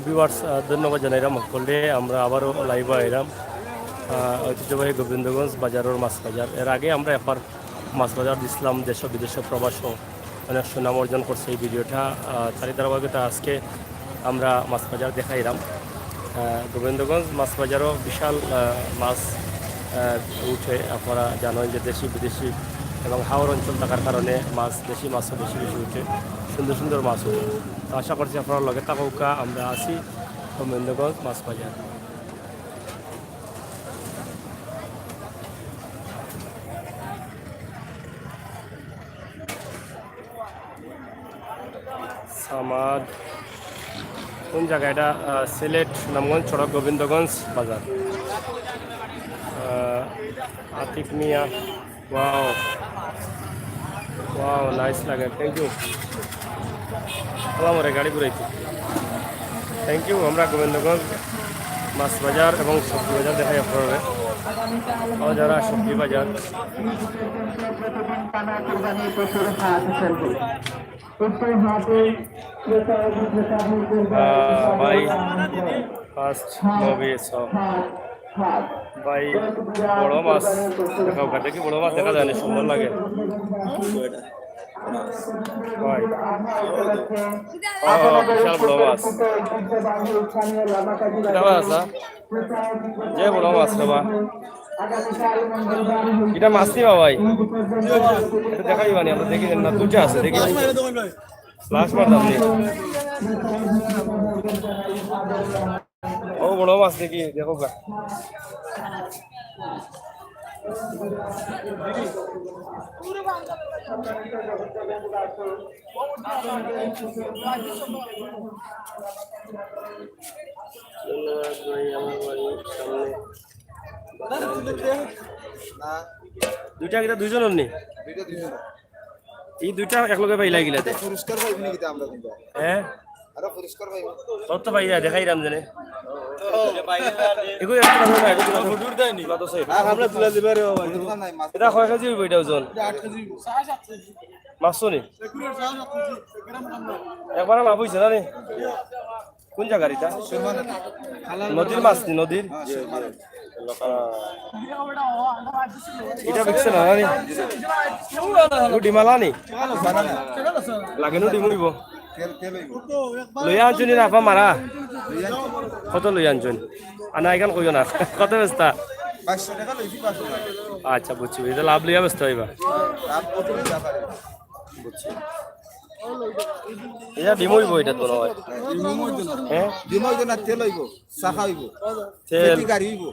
Viewers ধন্যবাদ জানাইলাম সকলে। আমরা আবারও লাইভে আইলাম ঐতিহ্যবাহী গোবিন্দগঞ্জ বাজারের মাছ বাজার। এর আগে আমরা একবার মাছ বাজার দিছিলাম, দেশ বিদেশ প্রবাসও অনেক সুনাম অর্জন করছে এই ভিডিওটা। তারই ধারাবাহিকতা আজকে আমরা মাছ বাজার দেখাইলাম। গোবিন্দগঞ্জ মাছ বাজারও বিশাল মাছ উঠে। আপনারা জানেন যে দেশি বিদেশি এবং হাওর অঞ্চল থাকার কারণে মাছ দেশি মাছও বেশি বেশি উঠে, সুন্দর সুন্দর মাছ উঠে। তো আশা করছি আপনারা লগে থাকা আমরা আছি গোবিন্দগঞ্জ মাছ বাজার। সামাদ কোন জায়গা? এটা সিলেট সুনামগঞ্জ সড়ক গোবিন্দগঞ্জ বাজার। আতিক মিয়া, ওয়াও ওয়াও নাইস লাগে, থ্যাংক ইউ। আমার গাড়ি ঘুরাইছি, থ্যাংক ইউ। আমরা গোবিন্দগঞ্জ মাছ বাজার এবং সবজি বাজার দেখাই আপনারা। যারা সবজি বাজার ভাই ফার্স্ট মুভি সব ভাই বড় মাছ দেখা দেখি, বড় মাছ দেখা যায় না, সুন্দর লাগে ভাই। বিশাল বড় মাছ আছে যে বড় মাছ বাবা, এটা মাছ নিবা ভাই, এটা দেখাই বানি আমরা দেখি না, দুটা আছে দেখি লাস্ট মার দাম নেই। ও বড় মাছ দেখি, দেখো গা দুইটা কিটা দুইজনের নেই, এই দুইটা একলগে পাইলা গিলা পুরস্কার পাইবি নাকি আমরা? হ্যাঁ আরে পুরস্কার পাইব তত পাইয়া দেখাইরাম জানে এগো একটা না এগো ফুটুর দেয়নি কত সে আর আমরা তুলা দিবা রে ভাই। এটা কয় কেজি হইব? এটা ওজন 8 কেজি 7.5 মাছ নি একবার লাভ হইছে না রে? কোন জায়গার এটা? নদীর মাছ নি? নদীর এটা বিকছে না নি? ডিমালা নি লাগে নো ডিমুইব লইয়া আনছুনি না আপা মারা কত লইয়া আনছুন? আনা এখান কইও না কত ব্যস্তা? 500 টাকা লইছি। 500 টাকা আচ্ছা বুঝছি, এটা লাভ লইয়া ব্যস্ত হইবা বুঝছি। এটা ডিমইব, এটা তো নয় হ্যাঁ ডিমইব না, তেল হইব, সাখা হইব, তেল গাড়ি হইব,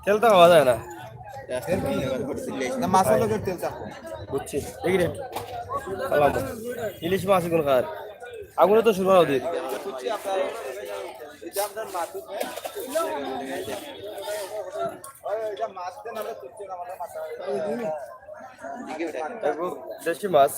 তেল তো পাওয়া যায় না। তেল কি না মাছের লগে তেল চাপ বুঝছি। দেখি রে ইলিশ মাছ কোন খার আগুনে তো শুরু ওদের দেশি মাছ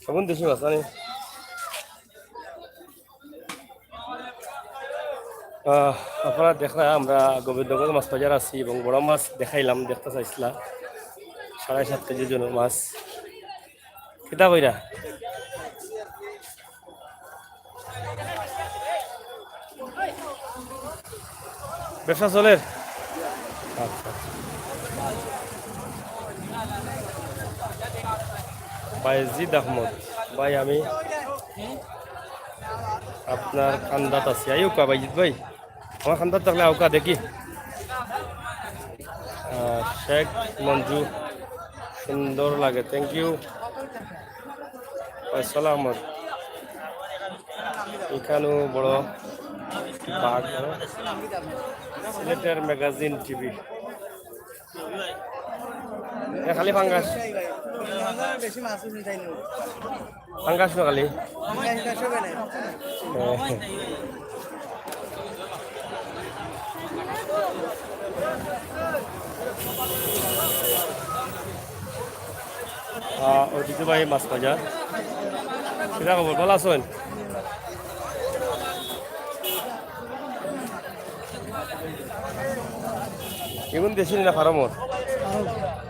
তখন দেশি মাছ জানি। আপনারা দেখলা আমরা গোবিন্দগঞ্জ মাছ বাজার আছি এবং বড় মাছ দেখাইলাম, দেখতে চাইছিলাম 7.5 কেজির জন্য মাছ কিতা কইরা ব্যবসা চলে? আচ্ছা বাইজিদ আহমদ ভাই, আমি আপনার খান্দাত আছি। আইউকা বাইজিদ ভাই, আমার খান্দাত থাকলে আউকা দেখি। শেখ মঞ্জু সুন্দর লাগে, থ্যাংক ইউ। ফয়সাল আহমদ এখানেও বড় বাঘ, সিলেটের ম্যাগাজিন টিভি খালি ফাঙ্গাস ফাঙ্গাস না খালি ঐতিহ্যবাহী মাছ বাজার। কিরা খবর, ভালো আছেন? এগুন দেশি না ফার্মর?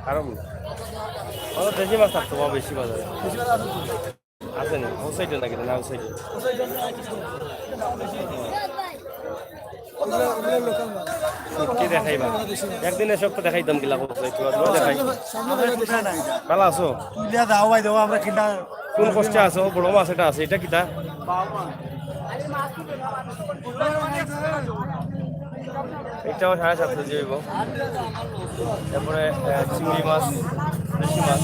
ফার্ম দেশি মাছ থাকতো বা বেশি বাজারে আছে না? ও সাইডে নাকি না ও সাইডে? কি দেখাইবা একদিন এসব তো দেখাইতাম গিলা দেখাই। ভালো আছো? কোন কষ্টে আছো? বড় মাছ এটা আছে, এটা কিটা? এটাও 750 যাইব। তারপরে চিংড়ি মাছ, দেশি মাছ।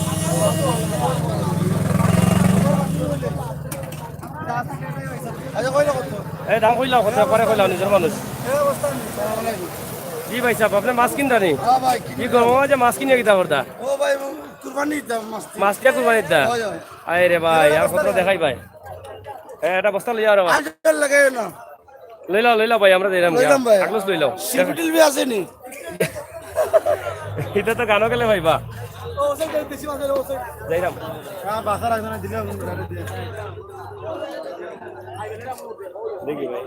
এই দাম কইলাও, কথা পরে কইলাও, নিজের মানুষ। জি ভাই সাহেব, আপনি মাছ কিনতা নি? কি করবো যে মাছ কিনে কিতা করতা? মাছ কে কুরবানির দা? আয় রে ভাই, আর কত দেখাই ভাই। এটা বস্তা লইয়া আর লইলাও ভাই, আমরা দিলাম আগলস লইলাও। এটা তো গানো গেলে ভাই বা যাইরাম দেখি ভাই।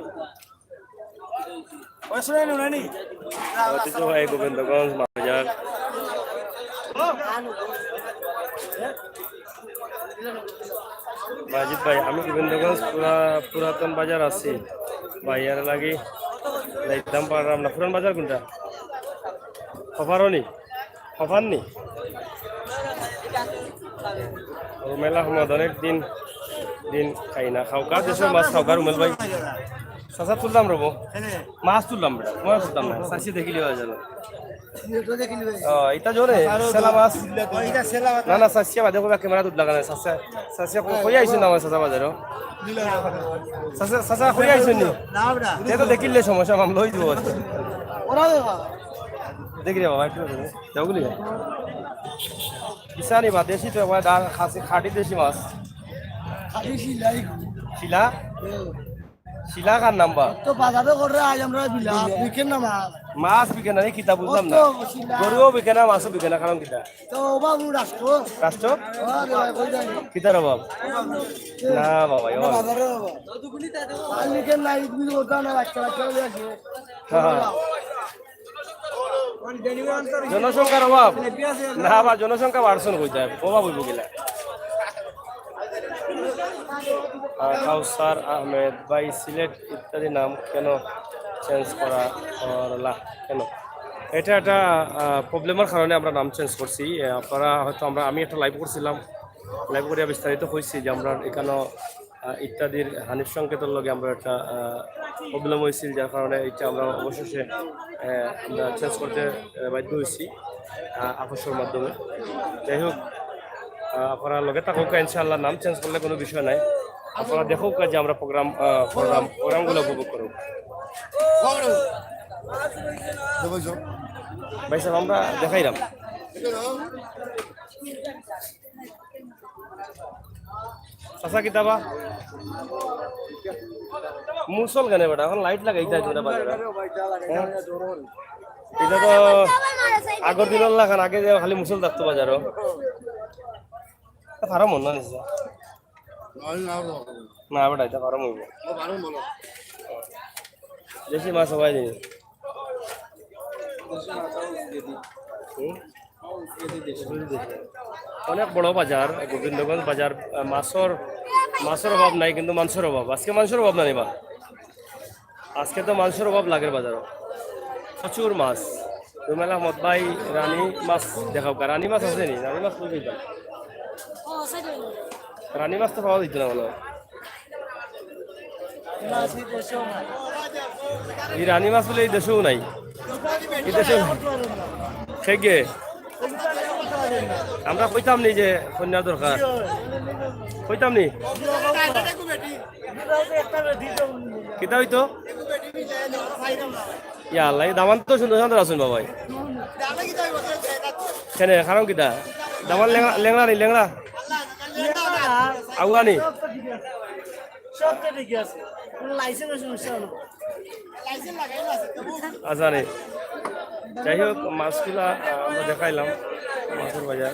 ঐতিহ্যবাহী গোবিন্দগঞ্জ বাজার। বাজিত ভাই, আমি গোবিন্দগঞ্জ পুরাতন বাজার আছি ভাই, আর লাগি যাইতাম পারলাম না। পুরান বাজার কোনটা? খফারনি মেলা সময় অনেক দিন খাই না। খাওকা দেশের মাছ খাওকা রুমেল ভাই চাচা তুললাম রব মাছ তুললাম বেটা, মই তুলতাম না চাষি দেখিলি হয়ে যাবে। এটা জোরে সেলা মাছ না না চাষিয়া বাদে কবা ক্যামেরা তুল লাগা নাই। চাষিয়া কই আইছেন আমার চাচা বাজারও চাচা কই আইছেন নি? তো দেখিলে সমস্যা মাম লই দিব দেখি রে বাবা একটু যাওগুলি কিসানি বা দেশি তো খাটি দেশি মাছ। শিলা শিলা কার নাম্বার তো বাজারে করে আজ আমরা বিকেন না মাছ বিকে না কিতা বুঝলাম না। গরুও বিকে না, মাছও বিকে না, কারণ কিতা? তো বাবু রাষ্ট্র রাষ্ট্র কিতার অভাব না বাবা জনসংখ্যার অভাব না বা জনসংখ্যা বাড়ছন কইতা অভাব হইব গেলা। কাউসার আহমেদ ভাই, সিলেট ইত্যাদি নাম কেন চেঞ্জ করা হলা কেন? এটা একটা প্রবলেমের কারণে আমরা নাম চেঞ্জ করছি। আপনারা হয়তো আমি একটা লাইভ করছিলাম, লাইভ করে বিস্তারিত হয়েছি যে আমরা এখানে ইত্যাদির হানিফ সংকেতের লগে আমরা একটা প্রবলেম হয়েছিল, যার কারণে এটা আমরা অবশেষে আমরা চেঞ্জ করতে বাধ্য হয়েছি আকর্ষণের মাধ্যমে। যাই হোক, আপনারা লগে থাকুক, ইনশাআল্লাহ নাম চেঞ্জ করলে কোনো বিষয় নাই। আপনারা দেখুক যে আমরা প্রোগ্রামগুলো উপভোগ করুক। ভাই সাহেব, আমরা দেখাইলাম চাষা কিতাবা মুসল কেন বেটা, এখন লাইট লাগাইতে এটা তো আগর দিনের লাগান, আগে যে খালি মুসল থাকতো বাজারও ফার্ম মন না নিশ্চয় না বেটা, এটা ফার্ম হইব দেশি মাছ সবাই দিন। অনেক বড় বাজার গোবিন্দগঞ্জ বাজার। মাছের অভাব নাই, কিন্তু মাংসের অভাব। আজকে মাংসের অভাব নাই বা আজকে তো মাংসের অভাব লাগে বাজারও, প্রচুর মাছ। রুমেল আহমদ ভাই, রানী মাছ দেখাও। রানী মাছ আছে নি? রানী মাছ বুঝে দিতাম, রানী মাছ তো পাওয়া দিত না মনে হয়। এই রানী মাছ বলে এই দেশেও নাই, এই দেশেও থেকে আমরা কইতাম নি যে কন্যার দরকার, কইতাম নি কিতা হইতো ইয়া আল্লাহ। দামান তো সুন্দর সুন্দর আসুন বাবাই কেন, কারণ কিতা দামান লেংড়া নি লেংড়া আউগানি আচ্ছা রে। যাই হোক, মাছগুলা আমরা দেখাইলাম মাছের বাজার।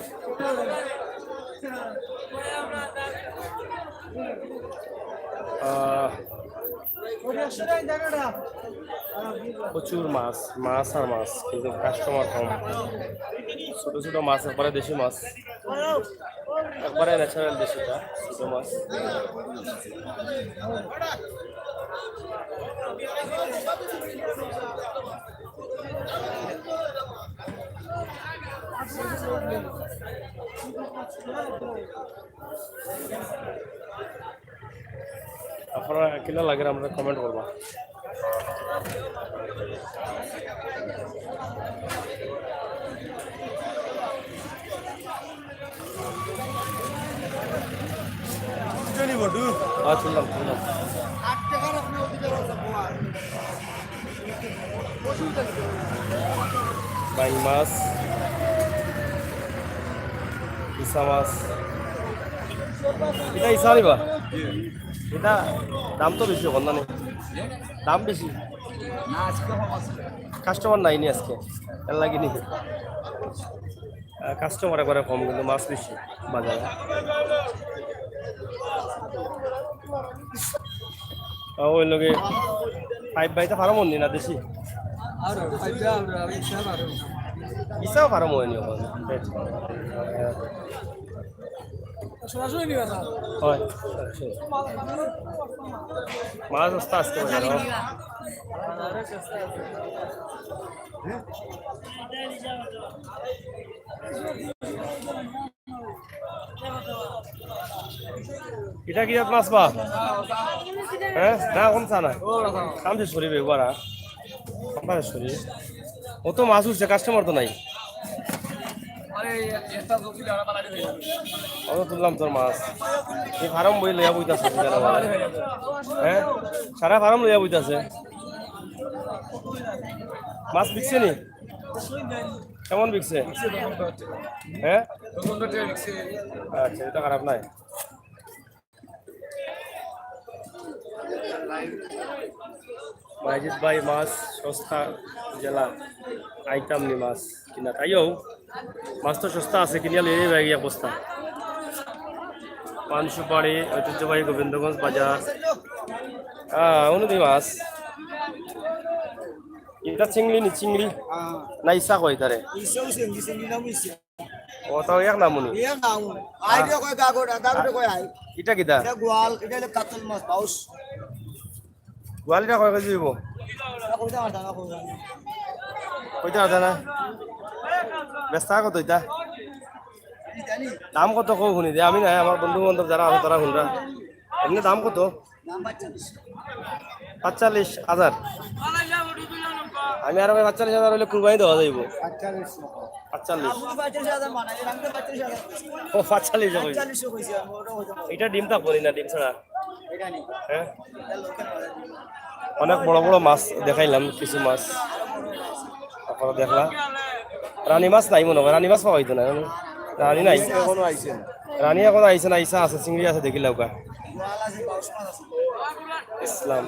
প্রচুর মাছ মাছ আর মাছ, কিন্তু কাস্টমার কম। ছোট ছোট মাছ, একবারে দেশি মাছ, একবারে ন্যাচারাল দেশিটা ছোট মাছ। আপনারা কিনা লাগে আমরা কমেন্ট করবা। তুললাম তুললাম। বাইং মাছ, ইসা মাছ, এটা ইসা নিবা? এটা দাম তো বেশি কম না, দাম বেশি। কাস্টমার নাইনি আজকে, এর লাগিনি কাস্টমার একবারে কম, কিন্তু মাছ বেশি বাজারে। ওই লগে পাইপ বাইতে ফার্ম হননি না দেশি ইসাও ফার্ম হয়নি হয়। মাছ সস্তা আসতে পারে। এটা কি মাছ পা? হ্যাঁ না কম চা না কাম শেষ করিবে বারা শেষ করি। ও তো মাছ উঠছে, কাস্টমার তো নাই। অত তুললাম তোর মাছ, এই ফার্ম বই লইয়া বইতাছে। হ্যাঁ সারা ফার্ম লইয়া বইতাছে। মাছ বিকছে নি? কেমন বিকছে? হ্যাঁ আচ্ছা, এটা খারাপ নাই। মাজিদ ভাই মাছ সস্তা জেলা আইতাম নি মাছ কিনা, তাইও মাছ তো সস্তা আছে, কিনিয়া লিয়ে যাই এক বস্তা। পান সুপারি ঐতিহ্যবাহী গোবিন্দগঞ্জ বাজার। অনুদি মাছ এটা চিংড়ি নি? চিংড়ি না ইসা কয় তারে? ও তো এক নামুনি। এটা কিটা? গোয়ালিটা কয় কেজি দিব? কইতে পারতা না? বেচা কত এটা? দাম কত কও শুনি দে, আমি নাই, আমার বন্ধু বান্ধব যারা আছে তারা শুনরা। এমনি দাম কত? ৪৫,০০০। আমি আর ৪৫,০০০ হলে কুরবানি দেওয়া যাইব। ৪৫ ও ৪৫ এটা ডিম তা করি না, ডিম ছাড়া। হ্যাঁ অনেক বড় বড় মাছ দেখাইলাম, কিছু মাছ আপনারা দেখলাম। রানী মাছ নাই মনে হয়, রানী মাছ পাওয়া হইতো না। রানী নাই এখনো আইছে, রানী এখনো আইছে না, ইসা আছে, চিংড়ি আছে, দেখিলাম ওকা। ইসলাম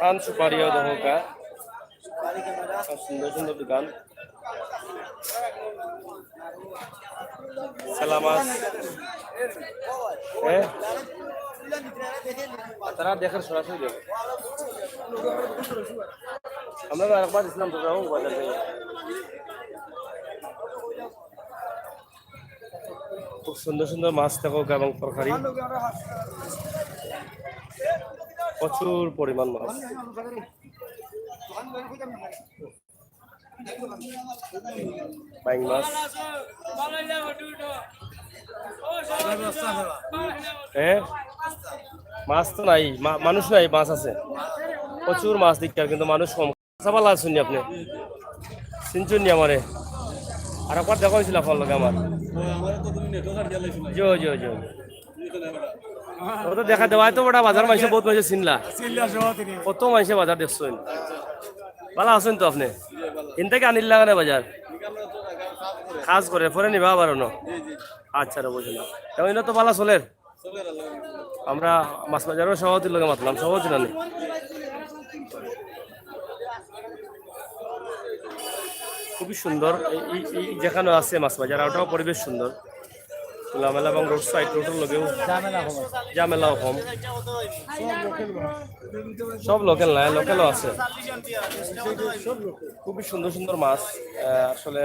পান সুপারিও দেখো কা, সুন্দর সুন্দর দোকান। সেলা মাছ তারা দেখার সরাসরি দেখো। আমরা একবার ইসলাম তো যাবো বাজার থেকে। খুব সুন্দর সুন্দর মাছ দেখো এবং তরকারি, প্রচুর পরিমাণ মাছ। বাইং মাছ, হ্যাঁ মাছ তো নাই, মানুষ নাই, মাছ আছে প্রচুর মাছ দিকটার, কিন্তু মানুষ কম। চাপালা শুনি আপনি চিনচুন আমারে আর একবার দেখা হয়েছিল আপনার লগে আমার। জো জো জো ও তো দেখা দেওয়া তো বড় বাজার মাইসে বহুত মাইসে চিনলা, কত মাইসে বাজার দেখছেন। ভালো আছেন তো আপনি? ইন থেকে আনিল লাগানে বাজার কাজ করে পরে নিবা আবার ন? আচ্ছা রে বুঝলাম, এমন তো ভালো চলে। আমরা মাছ বাজারের সভাপতির লগে মাতলাম, সভাপতি না খুবই সুন্দর। যেখানে আছে মাছ বাজার ওটাও পরিবেশ সুন্দর, খোলামেলা এবং রোড সাইড রোডের লগেও জামেলাও কম। সব লোকাল নাই, লোকালও আছে। খুবই সুন্দর সুন্দর মাছ আসলে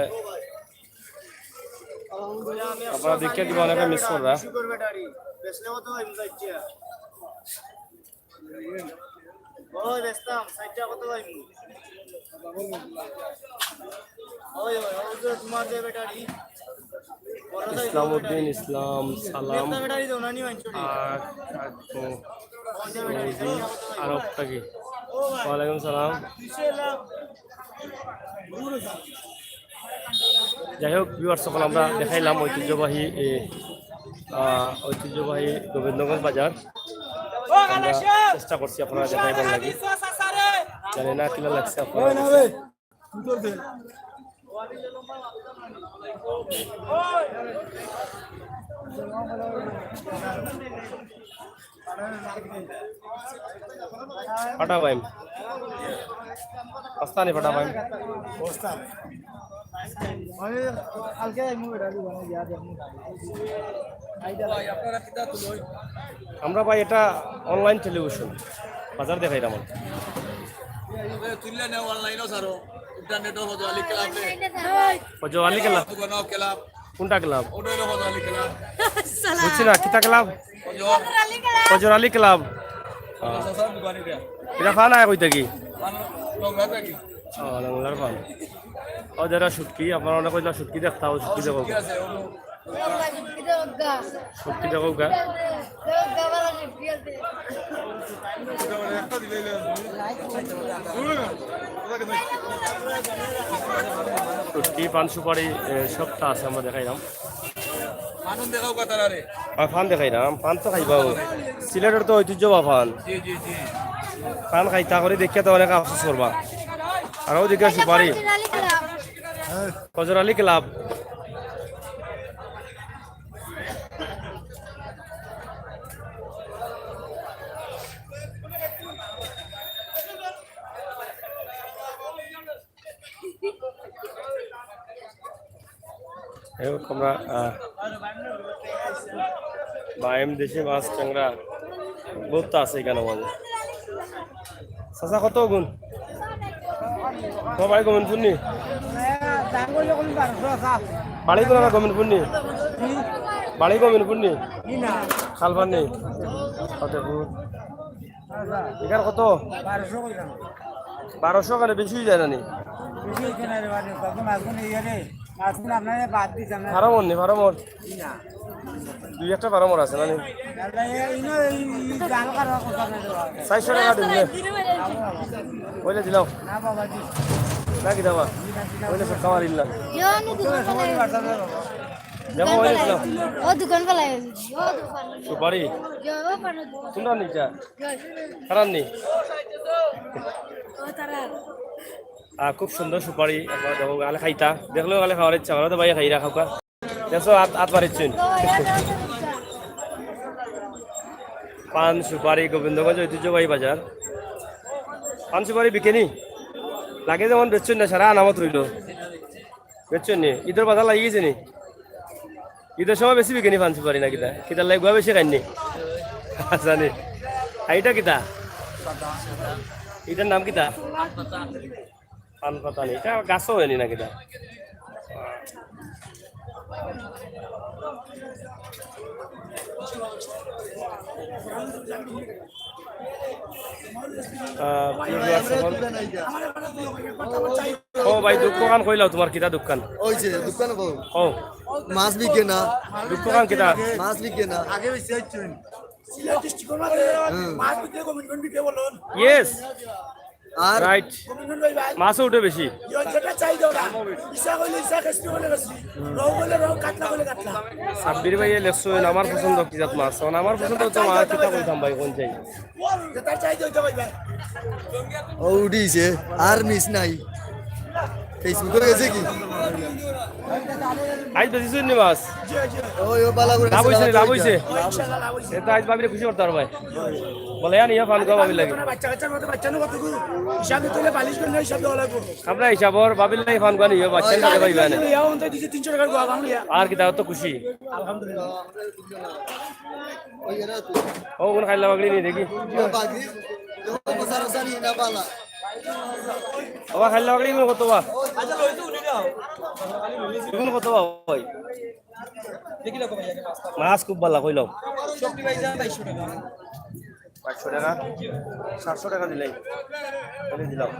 আপনারা দেখে দিবা অনেকে মিস কররা। ইসলামউদ্দিন ইসলাম সালাম আরব থাকি। ওয়ালাইকুম সালাম। যাই হোক ভিউয়ার্স, সকল আমরা দেখাইলাম ঐতিহ্যবাহী গোবিন্দগঞ্জ বাজার। আমরা চেষ্টা করছি আপনারা দেখাইবার লাগে, জানি না কিলা লাগছে আপনারা। ফাটা পাইম অস্তানি ফাটা পাইম আমরা ভাই এটা অনলাইন টেলিভিশন বাজার দেখাই আমার ক্লাব। কোনটা ক্লাব বুঝছি না, কিতা ক্লাব? ফজর আলী ক্লাব। এটা ফান আয় কইতে কি বাংলার ফান ও যারা সুটকি আপনারা অনেক কইলা সুটকি দেখতাও, সুটকি দেখো, সুটকি দেখো গা। সুটকি পান সুপারি সবটা আছে, আমরা দেখাইলাম। ফান দেখাইলাম, ফান তো খাইবাও, সিলেটের তো ঐতিহ্য বা ফান। ফান খাইতা করে দেখিয়া তো অনেক আফসোস করবা। আরও দেখিয়া সুপারি ফজর আলী ক্লাব। আমরা বাইম দেশি মাছ ট্যাংরা বহুত আছে এখানে মাঝে। চাচা কত গুণ তোমার বাড়ি গোবিন্দপুরনি? বাড়ি কোন গোবিন্দপুরনি? বাড়ি গোবিন্দপুরনি খালপানি ফতেপুর। এখানে কত? 1200 কেন বেশি হয়ে যায় না? ফার্মর নি ফার্মর দুই একটা ফার্মর আছে না? 400 টাকা দিলে বলে দিলাম নাকি দাবা বলে সব কামার ইল্লা দেখো বলে দিলাম। ও দোকান পালাই ও দোকান সুপারি কোনটা নিচা কারণ নি ও তারা খুব সুন্দর সুপারি। আপনারা দেখো গালে খাইতা দেখলেও গালে খাওয়ার ইচ্ছা করে তো ভাই খাইরা খাওয়া দেখো আত পারিচ্ছেন। পান সুপারি গোবিন্দগঞ্জ ঐতিহ্যবাহী বাজার। পান সুপারি বিকেনি লাগে যেমন বেচছেন না, সারা আনামত রইল বেচছেন নি। ঈদের বাজার লাগি গেছে নি? ঈদের সময় বেশি বিকেনি পান সুপারি না? কিতা কিতার লাগবে বেশি খাইনি জানি। এইটা কিতা? এটার নাম কিতা? পান পাতা নি, এটা গাছও হয়নি না কিতা? ও ভাই দোকান কইলাও তোমার কিতা দোকান? ওই যে দোকান ও মাছ বিকে না, দোকান কিতা? মাছ বিকে না। আগে বেশি হচ্ছেন সিলেট ডিস্ট্রিক্টের মধ্যে মাছ বিকে গোবিন্দগঞ্জ বিকে বলুন। ইয়েস আর রাইট, গোবিন্দগঞ্জ ভাই ভাই মাছও উঠে বেশি। যেটা চাই দাও ইসা কইলে ইসা কেসি কইলে কেসি রৌ কইলে রৌ কাটলা কইলে কাটলা। সাব্বির ভাই লেখছেন আমার পছন্দ কি জাত মাছ? আমার পছন্দ হচ্ছে মাছ কিতা কইতাম ভাই কোন চাই যেটা চাই দাও ভাই ভাই ও উঠিছে আর মিস নাই। ফেসবুকে গেছে কি আজ বেশি শুনি মাছ ওই ও বালা করে লাভ হয়েছে লাভ হয়েছে ইনশাআল্লাহ লাভ হইছে এটা আজ ভাবিলে খুশি করতে পারবে বলে নিয়ে ফান গো ভাবি লাগে বাচ্চা কাচ্চার মতো বাচ্চা না কত হিসাব দিতে হলে 42 করে হিসাব দেওয়া লাগবে আমরা হিসাবর ভাবিল নাই ফান গো নিয়ে বাচ্চা নিয়ে ভাইবা না ইয়া অন্ত দিছে 300 টাকার গোয়া বাংলা আর কি দাও তো খুশি আলহামদুলিল্লাহ ওই এরা তো ও কোন খাইলা বাগলি নি দেখি বাগরি যখন বসার সারি না বালা বাবা খাইলা বাগলি কোন কত বা কোন কত বা ভাই মাছ খুব ভালো কইলাম 500 টাকা 700 টাকা দিলাই বলে দিলাম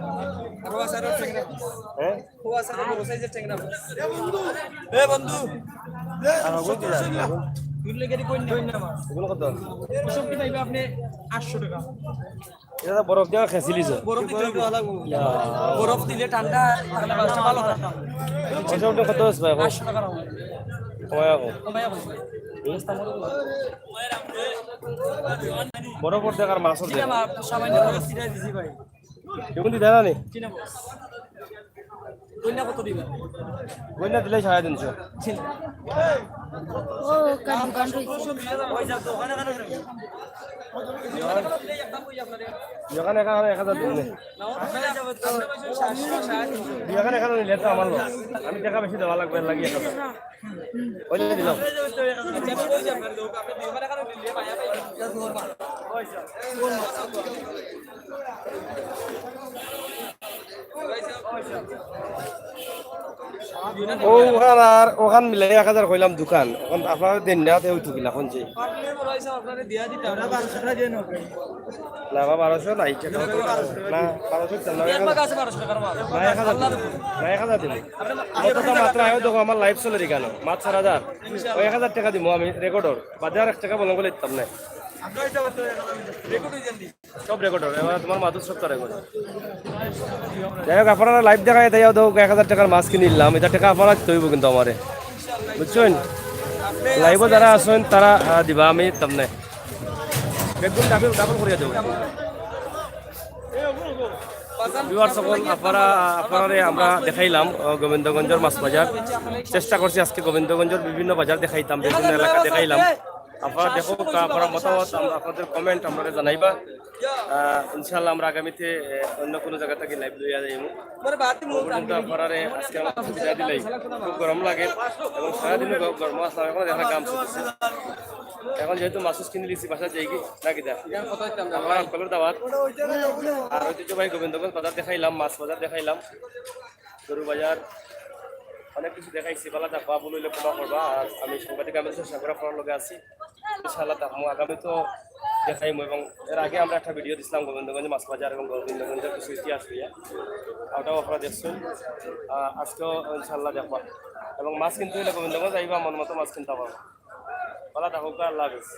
হ্যাঁ আর ওগুলো দিলা এগুলো কত এটা তো বরফ দেওয়া খেয়েছিলিস বরফ দিলে ঠান্ডা ভালো থাকে ওসবটা কত আছে ভাই কমায় এখন বরফ দেখার মাছ হচ্ছে সামান্য সিরাই দিছি ভাই দেখুন দি দেখা নেই চিনা বস কইনা কত দিবেন বইনা দিলে 350 ও কার দোকান রয়েছে ওই যাব দোকানে কেন এখানে এখানে 1000 দিন এখানে এখানে নিলে তো আমার লোক আমি টাকা বেশি দেওয়া লাগবে লাগি 1000 ওই দিলাম ওখান আর ওখান মিলাই 1000 কইলাম দোকান এখন আপনারা দেন না তেও ঠকিলা কোন যে না বাবা 1200 নাই টাকা না 1200 না 1000 দিন কত মাত্রা আয় দেখো আমার লাইভ চলে রে কেন মাত্র 4000 ওই 1000 টাকা দিমু আমি রেকর্ডর বাজার 1 টাকা বলন বলে দিতাম না সব রেকর্ডর এবার তোমার মাদুর সব রেকর্ড যাই হোক আপনারা লাইভ দেখায় তাই দাও 1000 টাকার মাছ কিনে নিলাম এটা টাকা আপনারা তৈব কিন্তু আমারে বুঝছেন লাইভে যারা আছেন তারা দিবা আমি তামনে বেগুন ডাবল ডাবল করিয়া দেব ভিউয়ার সকল আপনারা আমরা দেখাইলাম গোবিন্দগঞ্জের মাছ বাজার চেষ্টা করছি আজকে গোবিন্দগঞ্জের বিভিন্ন বাজার দেখাইতাম বিভিন্ন এলাকা দেখাইলাম আপনারা দেখো আপনারা মতামত আপনাদের কমেন্ট আপনারা জানাইবা ইনশাআল্লাহ আমরা আগামীতে অন্য কোনো জায়গা থেকে লাইভ লইয়া যাইব পর্যন্ত আপনারা আজকে আমার বিদায় দিলাই খুব গরম লাগে এবং সারাদিন গরম আছে এখন দেখা কাম চলতেছে এখন যেহেতু মাছ কিনে দিচ্ছি বাসা যাই কি নাকি দা আমার আঙ্কলের দাওয়াত আর ঐতিহ্যবাহী গোবিন্দগঞ্জ বাজার দেখাইলাম মাছ বাজার দেখাইলাম গরু বাজার অনেক কিছু দেখাইছি পালা দেখবা বললে ক্ষমা করবা আর আমি সাংবাদিক আমি সাগর আপনার লগে আছি ইনশাআল্লাহ দেখবো আগামী তো দেখাইম এবং এর আগে আমরা একটা ভিডিও দিছিলাম গোবিন্দগঞ্জ মাছ বাজার এবং গোবিন্দগঞ্জের কিছু ইতিহাস লইয়া ওটাও আপনারা দেখছেন আজকেও ইনশাআল্লাহ দেখবা এবং মাছ কিনতে হলে গোবিন্দগঞ্জ আইবা মন মতো মাছ কিনতে পারবা পালা দেখো আল্লাহ হাফেজ